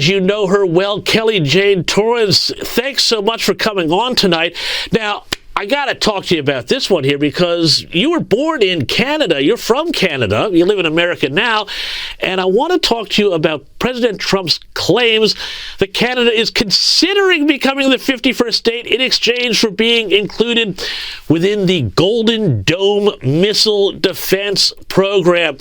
You know her well, Kelly Jane Torrance. Thanks so much for coming on tonight. Now, I got to talk to you about this one here because you were born in Canada. You're from Canada. You live in America now. And I want to talk to you about President Trump's claims that Canada is considering becoming the 51st state in exchange for being included within the Golden Dome missile defense program.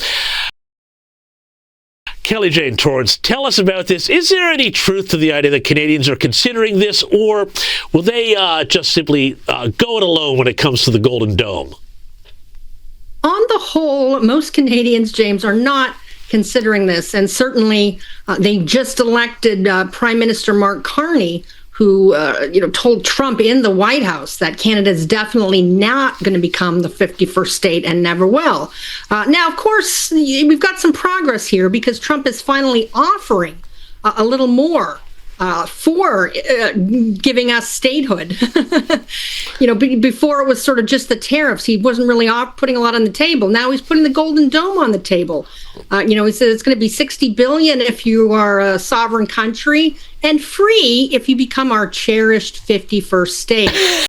Kelly Jane Torrance, tell us about this. Is there any truth to the idea that Canadians are considering this, or will they just simply go it alone when it comes to the Golden Dome? On the whole, most Canadians, James, are not considering this, and certainly they just elected Prime Minister Mark Carney, who told Trump in the White House that Canada is definitely not going to become the 51st state and never will. Now, of course, we've got some progress here because Trump is finally offering a little more for giving us statehood. Before it was sort of just the tariffs. He wasn't really putting a lot on the table. Now he's putting the Golden Dome on the table. He said it's going to be $60 billion if you are a sovereign country and free if you become our cherished 51st state.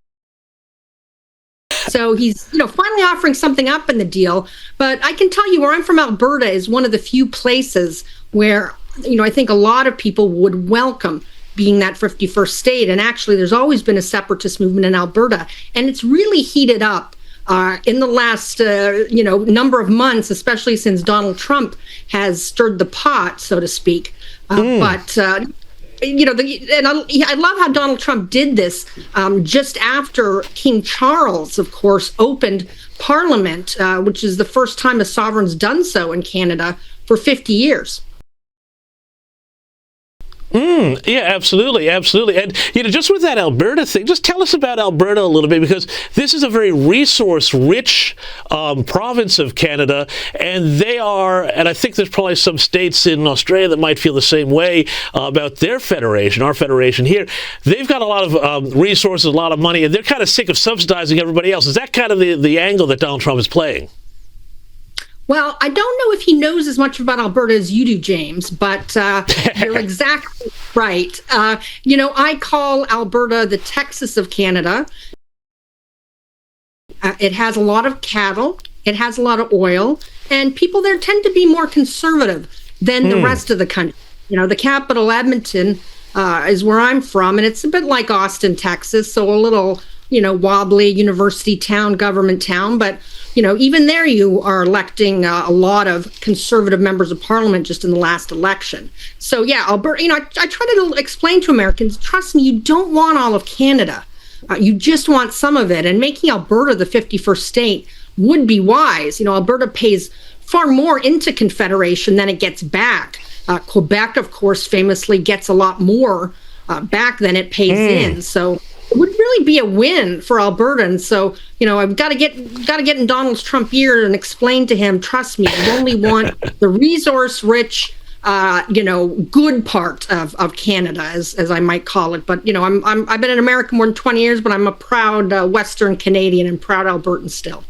So he's, finally offering something up in the deal. But I can tell you where I'm from, Alberta is one of the few places where, I think a lot of people would welcome being that 51st state. And actually, there's always been a separatist movement in Alberta. And it's really heated up in the last, number of months, especially since Donald Trump has stirred the pot, so to speak. But I love how Donald Trump did this just after King Charles, of course, opened Parliament, which is the first time a sovereign's done so in Canada for 50 years. Yeah, absolutely. And, just with that Alberta thing, just tell us about Alberta a little bit, because this is a very resource-rich province of Canada, and they are, and I think there's probably some states in Australia that might feel the same way about their federation, our federation here. They've got a lot of resources, a lot of money, and they're kind of sick of subsidizing everybody else. Is that kind of the angle that Donald Trump is playing? Well, I don't know if he knows as much about Alberta as you do, James, but you're exactly right. I call Alberta the Texas of Canada. It has a lot of cattle, it has a lot of oil, and people there tend to be more conservative than the rest of the country. The capital, Edmonton, is where I'm from, and it's a bit like Austin, Texas, so a little, wobbly university town, government town, but even there you are electing a lot of conservative members of parliament just in the last election. So yeah, Alberta, I try to explain to Americans, trust me, you don't want all of Canada. You just want some of it, and making Alberta the 51st state would be wise. Alberta pays far more into Confederation than it gets back. Quebec, of course, famously gets a lot more back than it pays in. So it would really be a win for Albertans. So, I've got to get in Donald Trump's ear and explain to him, trust me, I only want the resource-rich, good part of Canada, as I might call it. But, I've been in America more than 20 years, but I'm a proud Western Canadian and proud Albertan still.